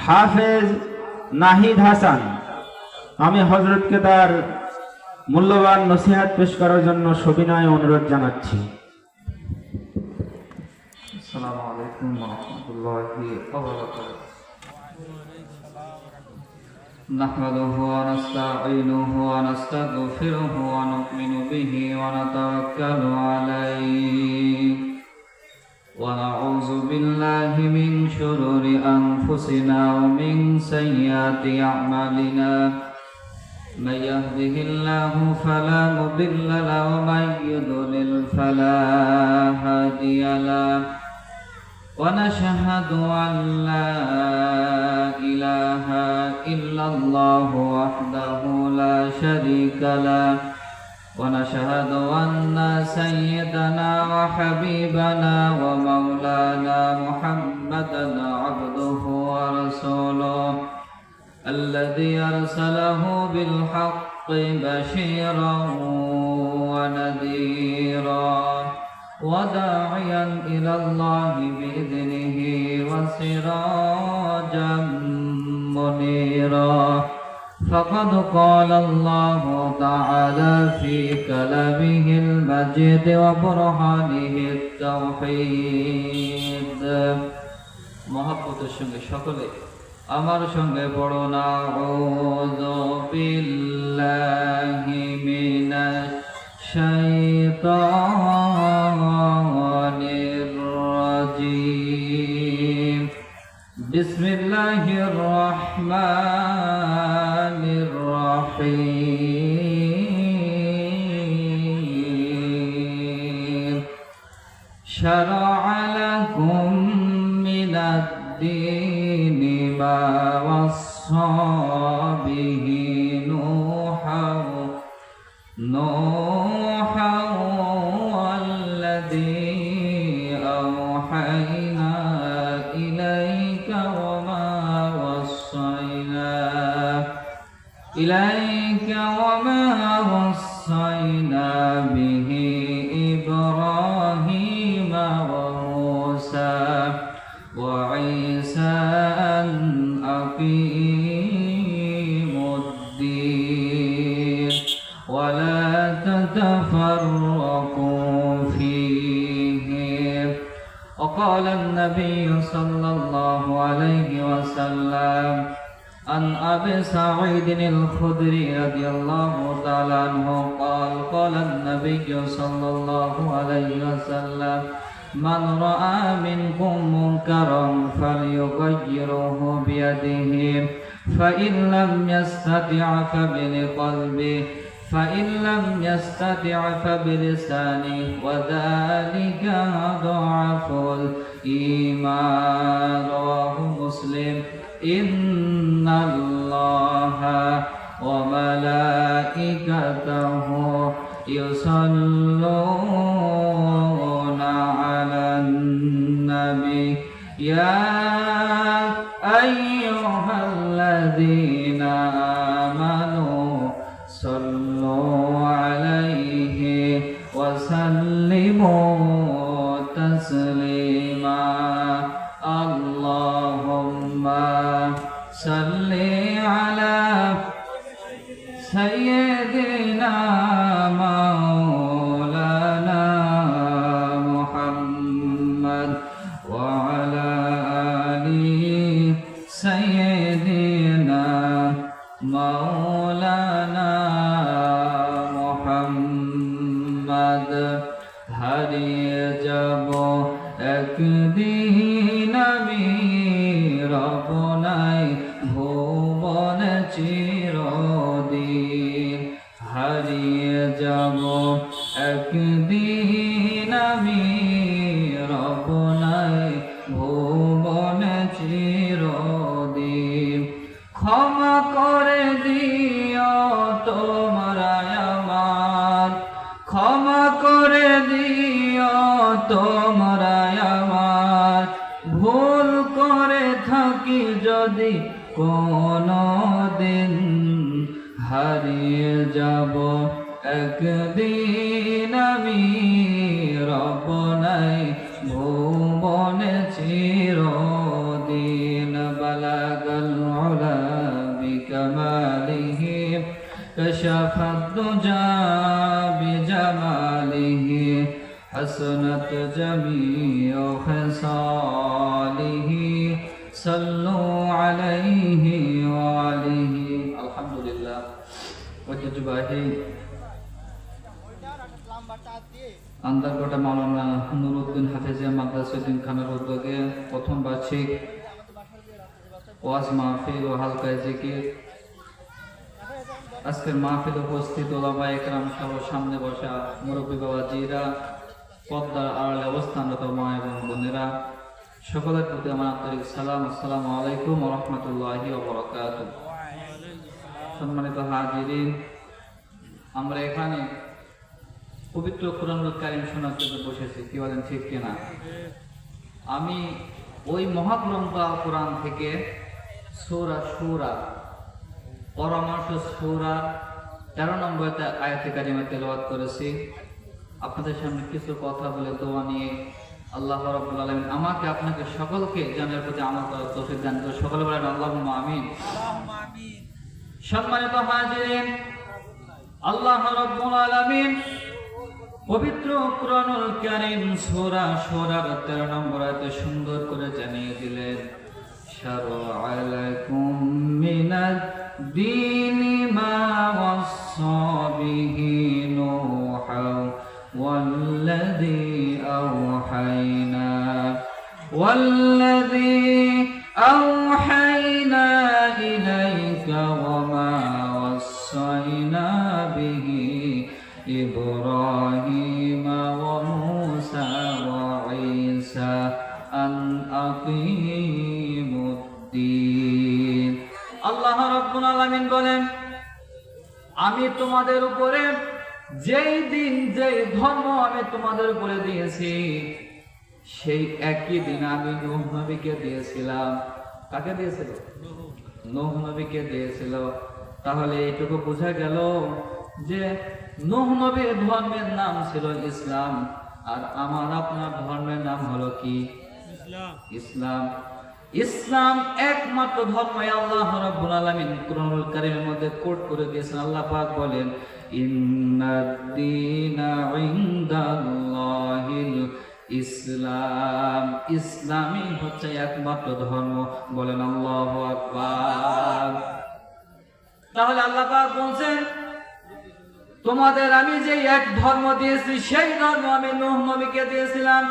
হাফেজ নাহিদ হাসান, আমি হযরতকে তার মূল্যবান নসিহত পেশ করার জন্য সবিনয় অনুরোধ জানাচ্ছি। আসসালামু আলাইকুম ওয়া রাহমাতুল্লাহি ওয়া বারাকাতুহু। নাহমাদুহু ওয়া নাস্তাঈনুহু ওয়া নাস্তাগফিরুহু ওয়া নু'মিনু বিহি ওয়া নাতাওয়াক্কালু আলাইহি ওয়া নাউযু বিল্লাহি মিন শুরুরি আনফুসিনা ওয়া মিন সাইয়্যাতি আ'মালিনা। من يهده الله فلا مضل له ومن يضلل فلا هادي له ونشهد أن لا إله إلا الله وحده لا شريك له ونشهد أن سيدنا وحبيبنا ومولانا محمدا عبده ورسوله الذي أرسله بالحق بشيرا ونذيرا وداعيا إلى الله بإذنه وسراجا منيرا. فقد قال الله تعالى في كلامه المجيد وبرهانه التوحيد. محبة الشنگ شكله আমার সঙ্গে পড়ুন আউযু বিল্লাহি মিনাশ শাইতানির রাজীম। বিসমিল্লাহির রহমানির রহিম। শারা'a লাকুম মিনাদ الدين ما وصى به نوحا والذي أوحينا إليك وما وصينا به إبراهيم وموسى وعيسى أن أقيموا الدين ولا تتفرقوا فيه. وقال النبي صلى الله عليه وسلم عن أبي سعيد الخدري رضي الله تعالى عنه قال قال النبي صلى الله عليه وسلم من رأى منكم منكرا فليغيره بيده فإن لم يستطع فبقلبه فإن لم يستطع فبلسانه وذلك أضعف الإيمان. رواه مسلم. إن الله وملائكته يصلون على النبي يا أيها الذين آمنوا صلوا عليه وسلموا تسليما. اللهم صل على سيدنا مولانا محمد وعلى آل سيدنا مولانا محمد. হারিয়ে যাব একদিন আমি রব নাই ভুবন চিরদিন। হারিয়ে যাব একদিন আমি রব নাই ভুবন চিরদিন। ক্ষমা করে দিও তোমরা আমার, ক্ষমা করে দিও তোমরা আমার, ভুল করে থাকি যদি কোনো দিন। হারিয়ে যাব একদিন আমি রব নাই ভুবনে চিরদিন। بلغ العلا بكماله كشف الدجى بجماله حسنت جميع خصاله صلوا عليه وعليه الحمد لله ঐতিহ্যবাহী আন্দারকোটা মাওলানা নুরুদ্দিন হাফেজিয়া মাদ্রাসা খানের উদ্যোগে প্রথম বার্ষিক ওয়াজ মাহফিল ও হালকায় জিকির। আজকের মাহফিল উপস্থিত ওলামা একরাম সহ সামনে বসা মুরব্বী বাবাজিরা, পর্দার আড়ালে অবস্থানরত মা এবং বোনেরা, সকলের প্রতি আমার আন্তরিক সালাম। আসসালামু আলাইকুম ওয়া রাহমাতুল্লাহি ওয়া বারাকাতুহু। সম্মানিত হাজিরিন, আমরা এখানে পবিত্র কুরআনুল কারীম শোনার জন্য বসেছি, কি বলেন ঠিক কিনা? আমি ওই মহাগ্রন্থ কোরআন থেকে সূরা সূরা পরামর্শ সূরা 13 নম্বর আয়াতে কারিমা তেলাওয়াত করেছি। আপনাদের সামনে কিছু কথা বলে দোয়া নিয়ে আল্লাহ রাব্বুল আলামিন আমাকে আপনাকে সকলকে জানার প্রতি আমল করার তৌফিক দান করুন। সকলে বলেন আল্লাহুম্মা আমিন। সম্মানিত হাজিরিন, আল্লাহ রাব্বুল আলামিন পবিত্র কুরআনুল কারীম সূরা সূরার 13 নম্বর আয়াতে সুন্দর করে জানিয়ে দিলেন, শারআ লাকুম মিনাদ দীনি মা ওয়াসসা বিহি নূহা ওয়াল্লাযী আওহাইনা ইলাইকা ওয়া মা ওয়াসাইনা বিহি إبراهيم وموسى وعيسى أن أقيموا الدين। আল্লাহ রাব্বুল আলামিন বলেন, আমি তোমাদের উপরে যেই দিন যেই ধর্ম আমি তোমাদের উপরে দিয়েছি, সেই একই দিন আমি নূহ নবীকে দিয়েছিলাম। কাকে দিয়েছিল? নূহ নবীকে দিয়েছিল। তাহলে এইটুকু বোঝা গেল যে নূহ নবীর ধর্মের নাম ছিল ইসলাম, আর আমার আপনার ধর্মের নাম হলো কি? ইসলাম। ইসলাম একমাত্র ধর্ম। আল্লাহ রাব্বুল আলামিন কুরআনুল কারীমের মধ্যে কোট করে দিয়েছেন। আল্লাহ পাক বলেন, ইন্নাদ-দীনা ইনদাল্লাহিল ইসলাম। ইসলামই হচ্ছে একমাত্র ধর্ম। বলেন আল্লাহু আকবার। তাহলে আল্লাহ পাক বলছেন, তোমাদের আমি যে এক ধর্ম দিয়েছি, সেই ধর্ম আমি নূহ নবীকে দিয়েছিলাম।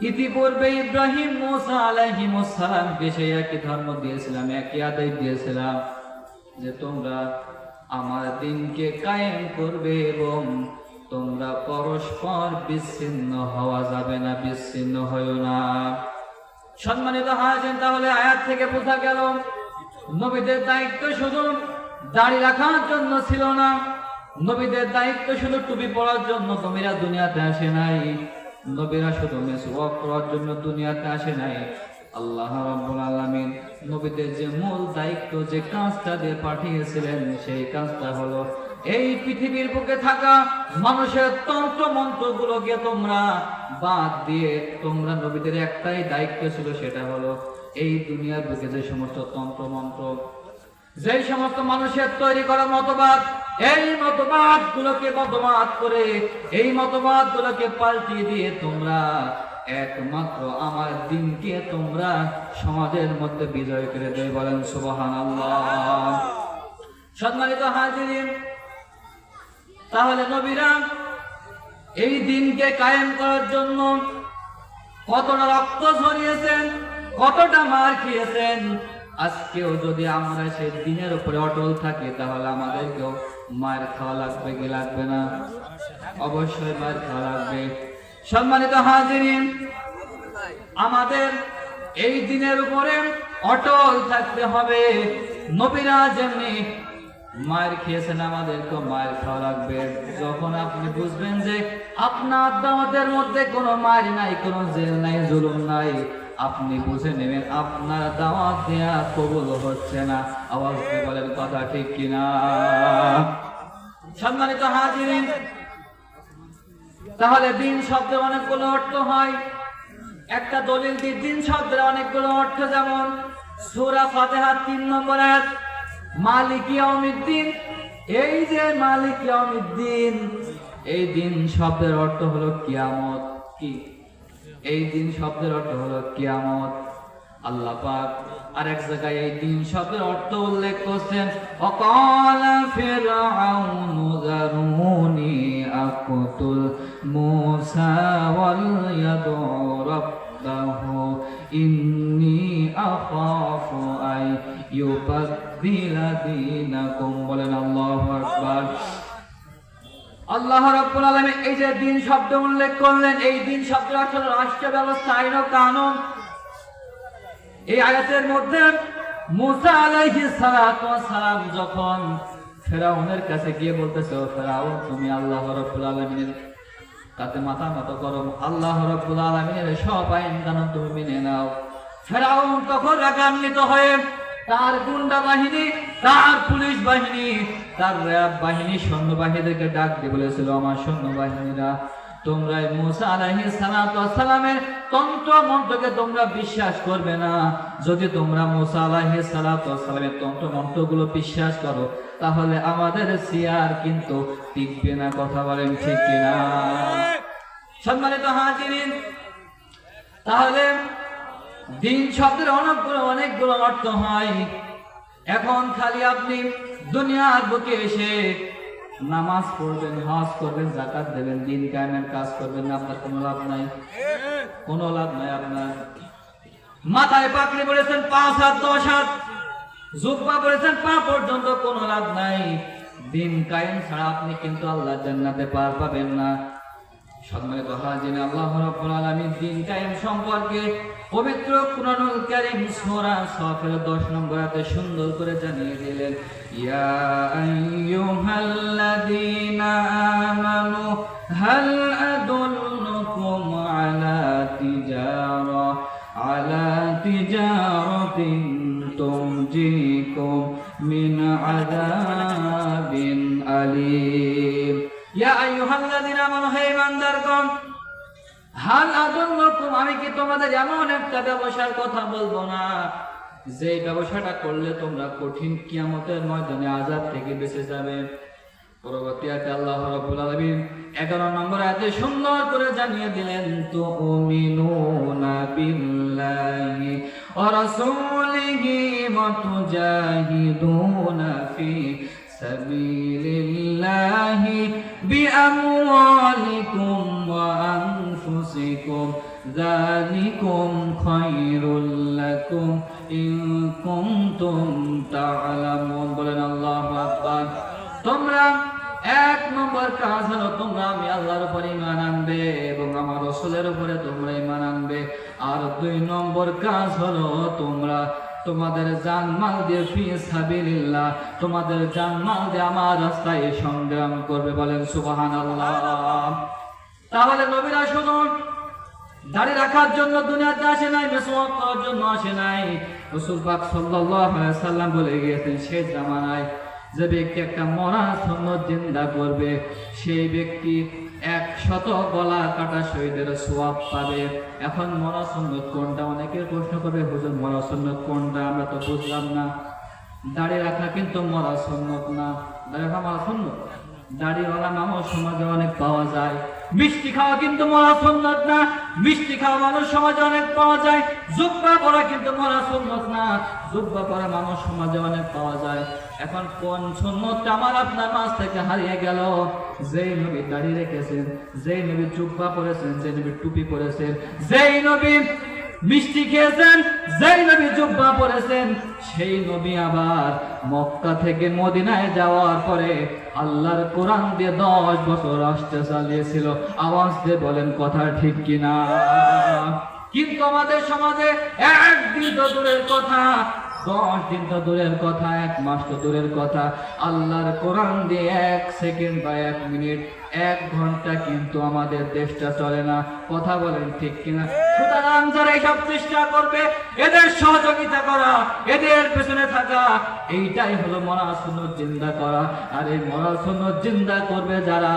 ইতিপূর্বে ইব্রাহিম মুসা আলাইহিমুস সালামকে সেই একই ধর্ম দিয়েছিলাম, একই আদেশ দিয়েছিলাম যে তোমরা আমার দ্বীনকে কায়েম করবে এবং তোমরা পরস্পর বিচ্ছিন্ন হওয়া যাবে না, বিচ্ছিন্ন হয়ো না। সম্মানিত হাজির, তাহলে আয়াত থেকে বোঝা গেল নবীদের দায়িত্ব শুধু দাড়ি রাখার জন্য ছিল না, নবীদের দায়িত্ব শুধু টুপি পরার জন্য নবীরা দুনিয়াতে আসে নাই, নবীরা শুধু মিসওয়াক করার জন্য দুনিয়াতে আসে নাই। আল্লাহ রাব্বুল আলামিন নবীদের যে মূল দায়িত্ব, যে কাজটা দিয়ে পাঠিয়েছিলেন, সেই কাজটা হলো এই পৃথিবীর বুকে থাকা মানুষের তন্ত্র মন্ত্রগুলোকে তোমরা বাদ দিয়ে তোমরা নবীদের একটাই দায়িত্ব ছিল, সেটা হলো এই দুনিয়ার বুকে যে সমস্ত তন্ত্র মন্ত্র, যে সমস্ত মানুষের তৈরি করা মতবাদ, এই মতবাদ গুলোকে মতবাদ করে এই মতবাদ গুলোকে পাল্টিয়ে দিয়ে তোমরা একমাত্র আমার দ্বীনকে তোমরা সমাজের মধ্যে বিজয় করে দেবে। বলেন সুবহানাল্লাহ। সম্মানিত হাজিরিন, তাহলে নবীরা এই দ্বীনকে কায়েম করার জন্য কতটা রক্ত ঝরিয়েছেন, কতটা মার খেয়েছেন। আজকেও যদি আমরা সেই দ্বীনের উপরে অটল থাকি, তাহলে আমাদেরকেও মায়ের খাওয়া লাগবে কি লাগবে না? অবশ্যই মায়ের খাওয়া লাগবে। সম্মানিত হাজিরিন, আমাদের এই দ্বীনের উপরে অটল থাকতে হবে। নবীরা যেমনি মায়ের খেয়েছেন, আমাদেরকেও মায়ের খাওয়া লাগবে। যখন আপনি বুঝবেন যে আপনার দাওয়াতের মধ্যে কোনো মার নাই, কোনো জেল নাই, জুলুম নাই, আপনি বুঝে নেবেন আপনার দাওয়াত দেয়া কবুল হচ্ছে না। আওয়াজ দিয়ে বলেন কথা ঠিক কিনা? সম্মানিত হাজিরিন, তাহলে দ্বীন শব্দের অনেকগুলো অর্থ হয়। একটা দলিল দিয়ে দ্বীন শব্দের অনেকগুলো অর্থ, যেমন সূরা ফাতিহা 3 নম্বর আয়াত, মালিক ইয়াউমিদ্দিন। এই যে মালিক ইয়াউমিদ্দিন, এই দিন শব্দের অর্থ হলো কিয়ামত। কি? এই দিন শব্দের অর্থ হলো কিয়ামত। আল্লাহ পাক আরেক জায়গায় এই দিন শব্দের অর্থ উল্লেখ করছেন, ওয়াকালা ফিরআউনু যারুনি আকুতুল মূসা ওয়াল ইয়াদু রাব্বাহু ইন্নী আখাফু আই ইউবাদদিলা দীনাকুম। বলেন আল্লাহু আকবার। আল্লাহ রাব্বুল আলামিন এই যে দিন শব্দ উল্লেখ করলেন, এই দিন শব্দের অর্থ হলো রাষ্ট্র ব্যবস্থা, আইন ও কানুন। এই আয়াতের মধ্যে মুসা আলাইহিস সালাতু ওয়াস সালাম যখন ফেরাউনের কাছে গিয়ে বলতেছে, ও ফেরাউন, তুমি আল্লাহ রাব্বুল আলামিনের কাছে মাথা নত করো, আল্লাহ রাব্বুল আলামিনের সব আইন কানুন তুমি মেনে নাও। ফেরাউন তখন রাগান্বিত হয়ে তার গুন্ডা বাহিনী, তার পুলিশ বাহিনী, তার র্যাব বাহিনী, সৈন্যবাহিনীদেরকে ডাক দিয়ে বলেছিল, আমার সৈন্যবাহিনীরা, তোমরা মুসা আলাইহিস সালাতু ওয়াস সালামের তন্ত্র মন্ত্রকে তোমরা বিশ্বাস করবে না। যদি তোমরা মুসা আলাইহিস সালাতু ওয়াস সালামের তন্ত্র মন্ত্রগুলো বিশ্বাস করো, তাহলে আমাদের সিয়ার কিন্তু টিকবে না। কথা বলেন ঠিক কিনা? সম্মানিত হাজিরিন, তাহলে দিন শব্দের অনেকগুলো অর্থ হয়। এখন খালি আপনি দুনিয়ার বুকে এসে নামাজ পড়বেন, হজ করবেন, যাকাত দেবেন, দিন কায়েমের কাজ করবেন না, আপনার কোনো লাভ নাই, কোনো লাভ নাই। আপনার মাথায় পাগড়ি পড়েছেন 5 হাত 10 হাত, জুব্বা পড়েছেন পা পর্যন্ত, কোনো লাভ নাই। দিন কায়েম ছাড়া আপনি কিন্তু আল্লাহর জান্নাতে পার পাবেন না। সম্মানিত হাজিরিন, আল্লাহ রাব্বুল আলামিন দিন কায়েম সম্পর্কে পবিত্র কুরআনুল কারীম সূরা সাফের 10 নম্বর আয়াতে সুন্দর করে জানিয়ে দিলেন, ইয়া আইয়ুহাল্লাযীনা আমানু হাল আদুল্লুকুম আলা তিজারাতিন তুনজিকুম মিন আযাবিন আলীম। ইয়া আইয়ুহাল্লাযীনা আমানু, হে ঈমানদারগণ, হাল আদুল্লুকুম, আমি কি তোমাদের এমন একটা ব্যবসার কথা বলবো না, যে ব্যবসাটা করলে তোমরা কঠিন কিয়ামতের ময়দানে আযাব থেকে বেঁচে যাবে। পরবর্তী আয়াতে আল্লাহ রাব্বুল আলামিন 11 নম্বর আয়াতে সুন্দর করে জানিয়ে দিলেন, তুমিনুনা বিল্লাহি ওয়া রাসূলিহি ওয়া তুজাহিদুনা ফি সাবিলিল্লাহি বিআমওয়ালিকুম ওয়া আনফুসিকুম যালিকুম খায়রুল লাকুম ইন কুনতুম তা'লামুন। বলেন আল্লাহু আকবার। তোমরা 1 নম্বর কাজ হলো তোমরা আমি আল্লাহর উপর ঈমান আনবে এবং আমার রাসূলের উপরে তোমরা ঈমান আনবে। আর 2 নম্বর কাজ হলো তোমরা তোমাদের জানমাল দিয়ে ফি সাবিলিল্লাহ, তোমাদের জানমাল দিয়ে আমার রাস্তায় সংগ্রাম করবে। বলেন সুবহানাল্লাহ। তাহলে নবীরা শুধু দাড়ি রাখার জন্য দুনিয়াতে আসে নাই, মেসওয়াক করার জন্য আসে নাই। রাসূল পাক সাল্লাল্লাহু আলাইহি সাল্লাম বলে গিয়েছেন, সেই জামানায় যে ব্যক্তি একটা মরা সুন্নত জিন্দা করবে, সেই ব্যক্তি 100 গলা কাটা শহীদের সওয়াব পাবে। এখন মরা সুন্নত কোনটা? অনেকের প্রশ্ন করবে, হুজুর মরা সুন্নত কোনটা? আমরা তো বুঝলাম না। দাড়ি রাখা কিন্তু মরা সুন্নত না। দাড়ি রাখা মরা সুন্নত। দাড়িওয়ালা মানুষ সমাজে অনেক পাওয়া যায়। মিষ্টি খাওয়া কিন্তু মরা সুন্নত না। মিষ্টি খাওয়া মানুষ সমাজে অনেক পাওয়া যায়। জুব্বা পরা কিন্তু মরা সুন্নত না। জুব্বা পরা মানুষ সমাজে অনেক পাওয়া যায়। এখন কোন সুন্নতটা আমার আপনার মাঝ থেকে হারিয়ে গেল? যেই নবী দাড়ি রেখেছেন, যেই নবী জুব্বা পরেছেন, যেই নবী টুপি পরেছেন, যেই নবী মিষ্টি খেয়েছেন, যেই নবী জুব্বা পরেছেন, সেই নবী আবার মক্কা থেকে মদিনায় যাওয়ার পরে আল্লাহর কোরআন দিয়ে 10 বছর রাষ্ট্র চালিয়েছিল। আওয়াজ দিয়ে বলেন কথা ঠিক কিনা? কিন্তু আমাদের সমাজে একদিন তো দূরের কথা, 10 দিন তো দূরের কথা, 1 মাস তো দূরের কথা, আল্লাহর কোরআন দিয়ে 1 সেকেন্ড বা 1 মিনিট, 1 ঘন্টা কিন্তু আমাদের দেশটা চলে না। কথা বলেন ঠিক কিনা? সুতরাং যারা এইসব চেষ্টা করবে, এদের সহযোগিতা করা, এদের পেছনে থাকা, এইটাই হলো মরা সুন্নত জিন্দা করা। আর এই মরা সুন্নত জিন্দা করবে যারা,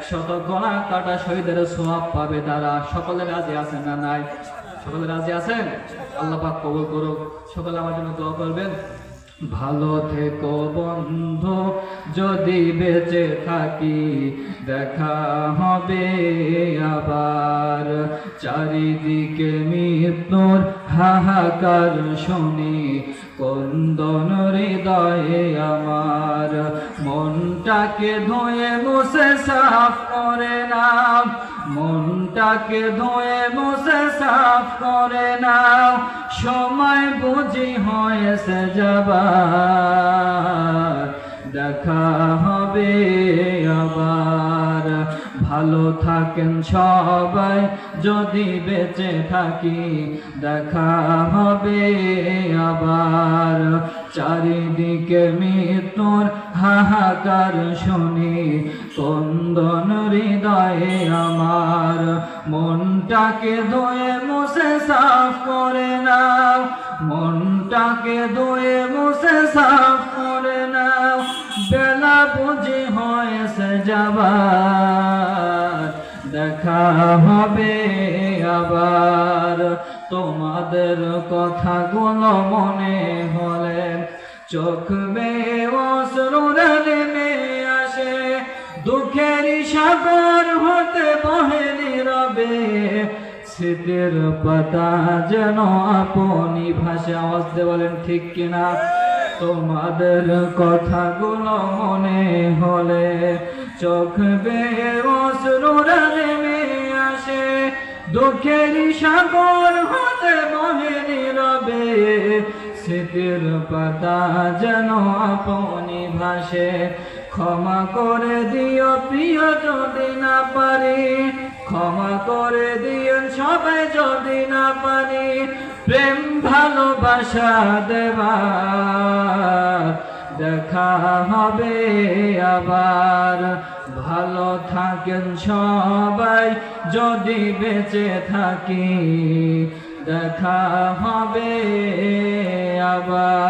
100 গলা কাটা শহীদের সওয়াব পাবে তারা। সকলে রাজি আছেন না নাই? সকলে রাজি আছেন? আল্লাহ পাক কবুল করুক। সকলে আমার জন্য দোয়া করবেন। ভালো থেকো বন্ধু, যদি বেঁচে থাকি দেখা হবে আবার। চারিদিকে মৃত্যুর হাহাকার শুনি, কন্দন হৃদয়ে আমার। মনটাকে ধুয়ে মুছে সাফ করে নাও, মনটাকে ধুয়ে মুছে সাফ করে নাও। সময় বুঝি হয়েছে যাবার, দেখা হবে আবার। ভালো থাকেন সবাই যদি বেঁচে থাকি দেখা হবে আবার। চারিদিকে মৃত্যুর হাহাকার শুনি, কন্দন হৃদয়ে আমার। মনটাকে ধুয়ে মুছে সাফ করে নাও, মনটাকে ধুয়ে মুছে সাফ করে নাও। বেলা বুঝি হয়েছে যাবার, দেখা হবে আবার। তোমাদের কথাগুলো মনে হলে চোখ বেয়ে অশ্রু নেমে আসে। দুঃখের সাগর হতে বহে নীরবে, স্মৃতির পাতা যেন আপনি ভাষা। আওয়াজ দিয়ে বলেন ঠিক কিনা? তোমাদের কথাগুলো মনে হলে চোখ বেয়ে অশ্রু নেমে আসে। দুঃখের সাগর হতে বহে নীরবে, স্মৃতির পাতা যেন আপনি ভাসে। ক্ষমা করে দিও প্রিয় যদি না পারি, ক্ষমা করে দিও সবাই যদি না পারি। প্রেম ভালোবাসা দেবার, দেখা হবে আবার। ভালো থাকেন সবাই যদি বেঁচে থাকি দেখা হবে আবার।